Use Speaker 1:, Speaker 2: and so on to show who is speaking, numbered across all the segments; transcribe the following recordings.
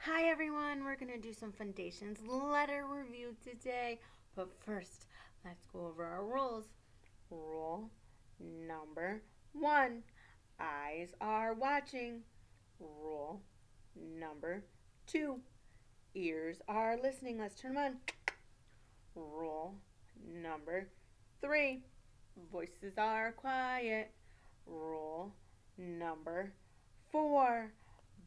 Speaker 1: Hi everyone, we're going to do some Fundations letter review today. But first, let's go over our rules. Rule number 1, eyes are watching. Rule number 2, ears are listening. Let's turn them on. Rule number 3, voices are quiet. Rule number 4,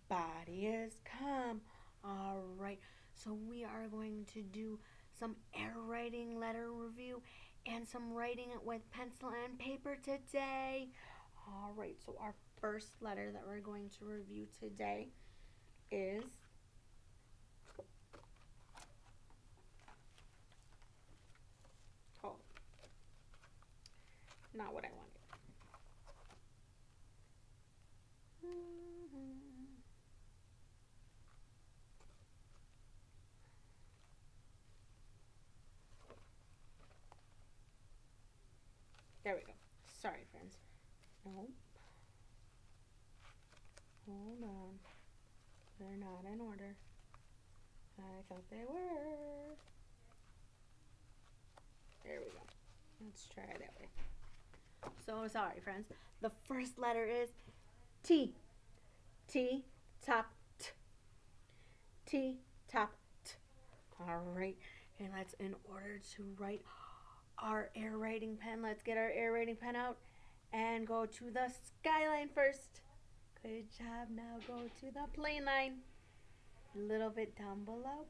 Speaker 1: body is calm. All right, so we are going to do some air writing letter review and some writing with pencil and paper today. All right, so our first letter that we're going to review today is oh, not what I wanted. There we go. Sorry, friends. Nope. Hold on. They're not in order. I thought they were. There we go. Let's try it that way. So sorry, friends. The first letter is T. T, top, T. T, top, T. All right. And let's, in order to write our air writing pen, let's get our air writing pen out and go to the skyline first. Good job. Now go to the plain line. A little bit down below.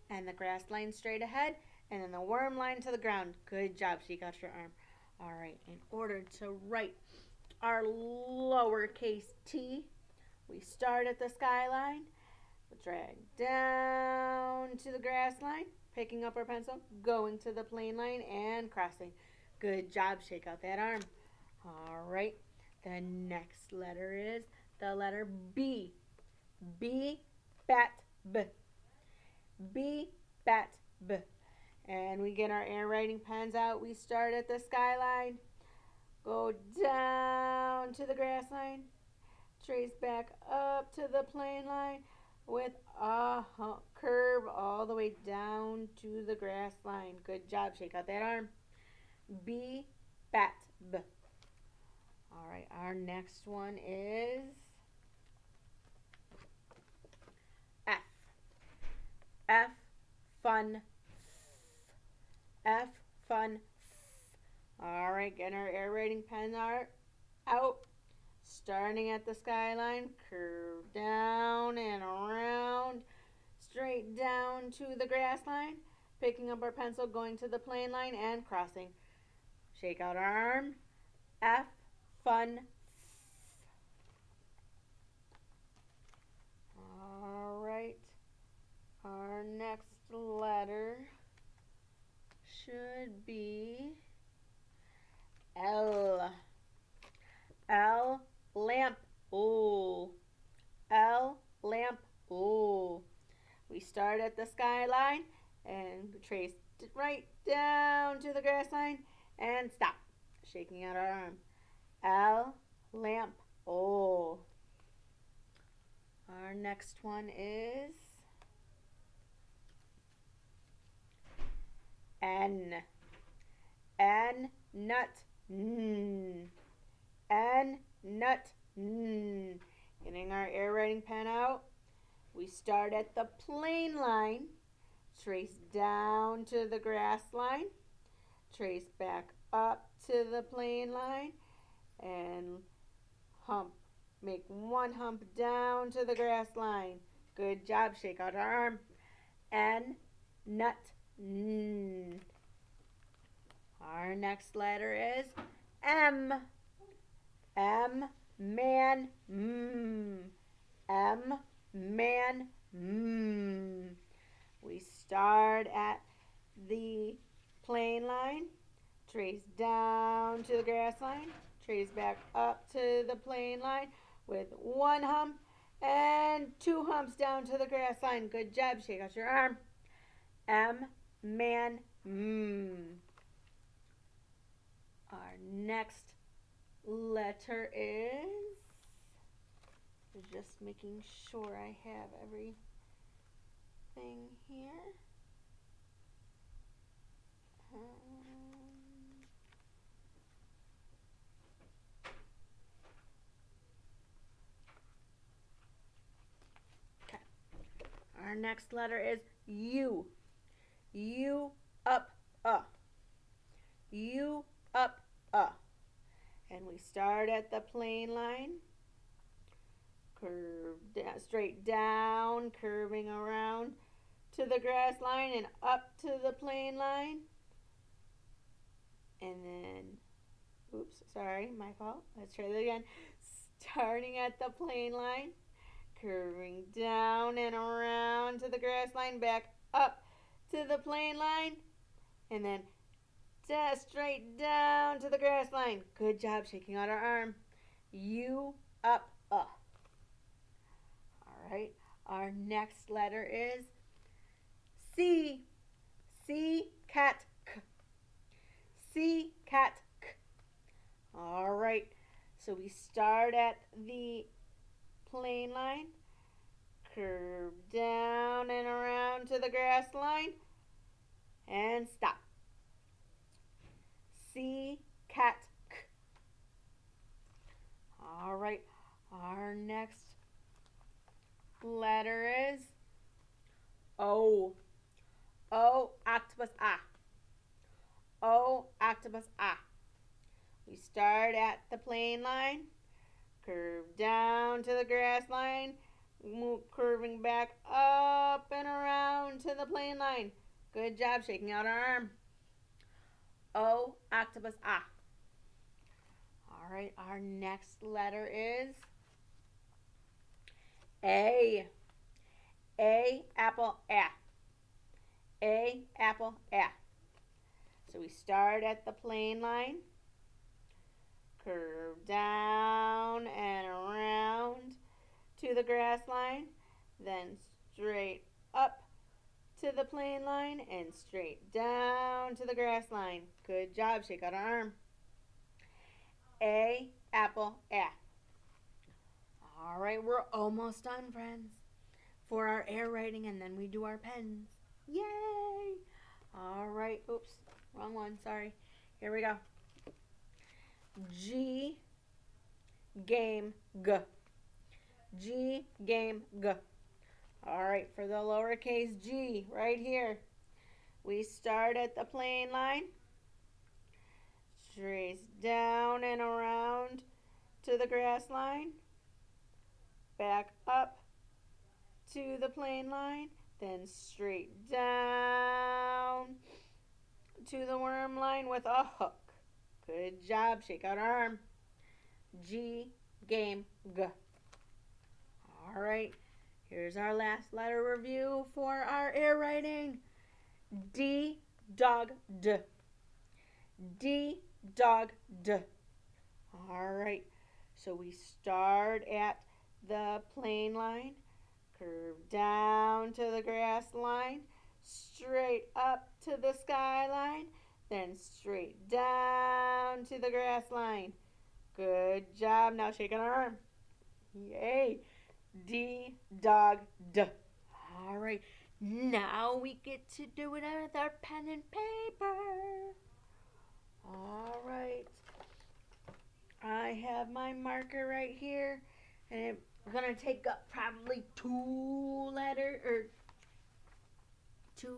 Speaker 1: And the grass line straight ahead. And then the worm line to the ground. Good job. She got your arm. All right. In order to write our lowercase t, we start at the skyline. We'll drag down to the grass line, picking up our pencil, going to the plain line, and crossing. Good job. Shake out that arm. All right. The next letter is the letter B. B, bat, B. B, bat, B. And we get our air writing pens out. We start at the skyline, go down to the grass line, trace back up to the plain line with a curve all the way down to the grass line. Good job. Shake out that arm. B, bat, B. All right, our next one is F. F, fun. F, fun. All right, get our air writing pen out. Starting at the skyline, curve down and around, straight down to the grass line, picking up our pencil, going to the plain line, and crossing. Shake out our arm. F, fun. All right, our next letter should be L. L, lamp. Ooh. L, lamp. Ooh. We start at the skyline and trace right down to the grass line and stop. Shaking out our arm. L, lamp. Ooh. Our next one is N. N, nut. N, nut. Getting our air writing pen out. We start at the plain line, trace down to the grass line, trace back up to the plain line, and hump. Make one hump down to the grass line. Good job. Shake out our arm. N, nut. Our next letter is M. M, man. M, man. We start at the plain line, trace down to the grass line, trace back up to the plain line with one hump and two humps down to the grass line. Good job. Shake out your arm. M, man. Our next letter is, just making sure I have every thing here. Okay. Our next letter is U. U up, U up, and we start at the plane line. Curve down, straight down, curving around to the grass line and up to the plane line. And then, oops, sorry, my fault. Let's try that again. Starting at the plane line, curving down and around to the grass line, back up to the plane line, and then straight down to the grass line. Good job shaking out our arm. U up, Alright, our next letter is C. C, cat, k. C, cat, k. Alright, so we start at the plane line, curve down and around to the grass line, and stop. C, cat, k. Alright, our next letter is O. O, octopus, ah. O, octopus, ah. We start at the plane line, curve down to the grass line, curving back up and around to the plane line. Good job shaking out our arm. O, octopus, ah. Alright, our next letter is A. A, apple, ah. A, apple, ah. So we start at the plane line, curve down and around to the grass line, then straight up to the plane line and straight down to the grass line. Good job, shake out our arm. A, apple, ah. Alright, we're almost done, friends, for our air writing, and then we do our pens. Yay! Alright, oops, wrong one, sorry. Here we go. G, game, g. G, game, g. Alright, for the lowercase g, right here, we start at the plane line, trace down and around to the grass line, back up to the plane line, then straight down to the worm line with a hook. Good job, shake out our arm. G, game, g. Alright, here's our last letter review for our air writing. D, dog, d. D, dog, d. Alright, so we start at the plane line, curve down to the grass line, straight up to the sky line, then straight down to the grass line. Good job. Now shake our arm. Yay. D, dog, d. All right. Now we get to do it with our pen and paper. All right. I have my marker right here, and I'm going to take up probably two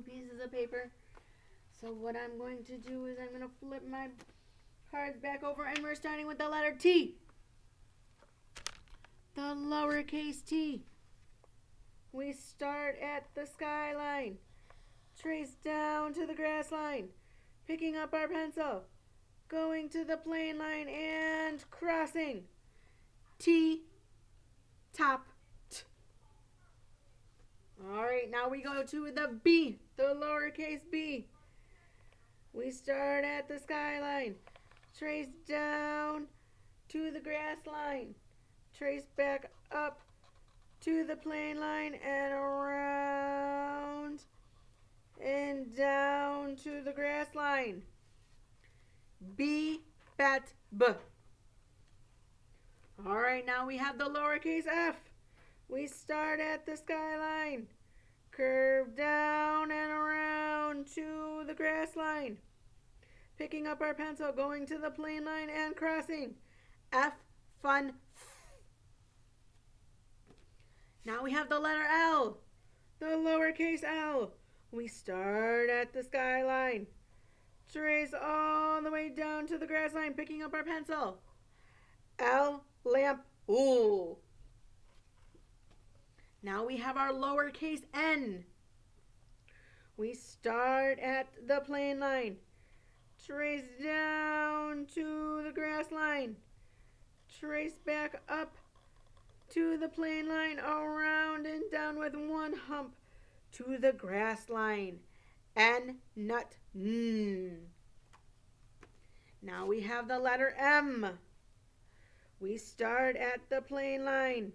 Speaker 1: pieces of paper. So what I'm going to do is I'm going to flip my cards back over, and we're starting with the letter T. The lowercase t. We start at the sky line, trace down to the grass line, picking up our pencil, going to the plane line and crossing. T, top, t. All right, now we go to the B, the lowercase b. We start at the sky line, trace down to the grass line, trace back up to the plane line and around and down to the grass line. B, bat, b. All right, now we have the lowercase f. We start at the sky line, Curve down and around to the grass line. Picking up our pencil, going to the plane line and crossing. F, fun. Now we have the letter L, the lowercase l. We start at the skyline. Trace all the way down to the grass line, picking up our pencil. L, lamp, ooh. Now we have our lowercase n. We start at the plane line. Trace down to the grass line. Trace back up to the plane line, around and down with one hump to the grass line. N, nut, N. Now we have the letter M. We start at the plane line.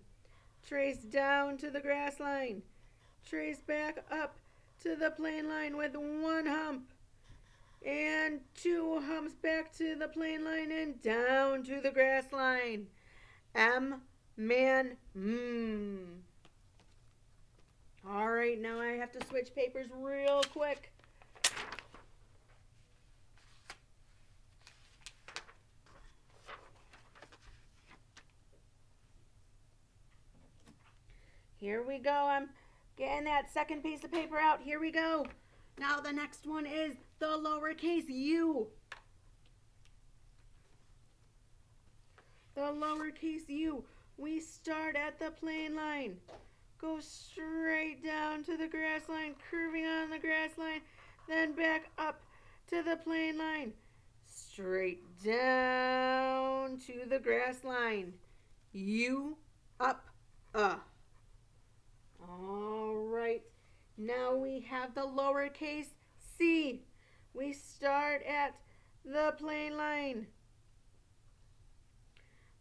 Speaker 1: Trace down to the grass line. Trace back up to the plane line with one hump. And two humps back to the plane line and down to the grass line. M, man, All right, now I have to switch papers real quick. Here we go. I'm getting that second piece of paper out. Here we go. Now the next one is the lowercase u. The lowercase u. We start at the plane line. Go straight down to the grass line, curving on the grass line, then back up to the plane line. Straight down to the grass line. U, up, All right. Now we have the lowercase c. We start at the plane line.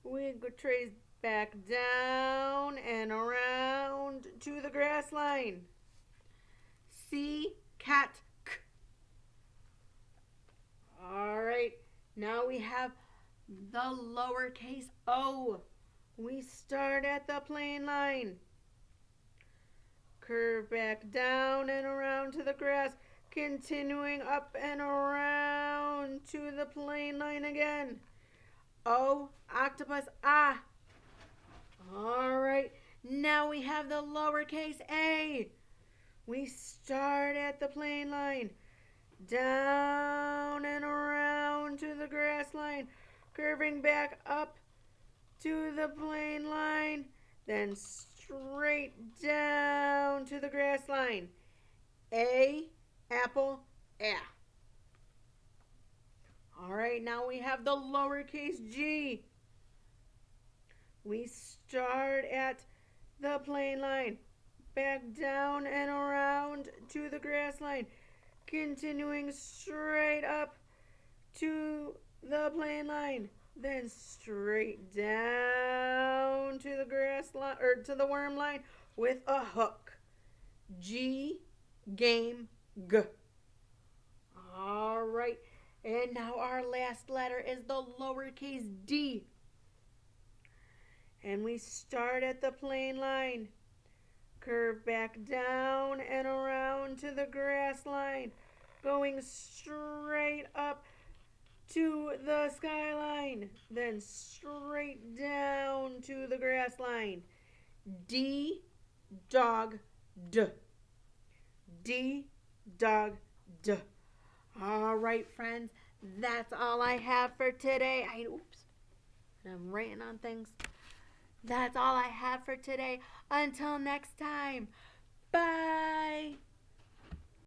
Speaker 1: We go trace back down and around to the grass line. C, cat, k. All right. Now we have the lowercase o. We start at the plane line. Curve back down and around to the grass, continuing up and around to the plane line again. O, octopus, ah. All right, now we have the lowercase a. We start at the plane line, down and around to the grass line, curving back up to the plane line, then straight down to the grass line. A, apple, ah. All right, now we have the lowercase g. We start at the plane line, back down and around to the grass line, continuing straight up to the plane line, then straight down to the grass line or to the worm line with a hook. G, game, g. All right. And now our last letter is the lowercase d. And we start at the plane line. Curve back down and around to the grass line. Going straight up to the skyline. Then straight down to the grass line. D, dog, d. D, dog, d. All right, friends, that's all I have for today. I'm writing on things. That's all I have for today. Until next time, bye.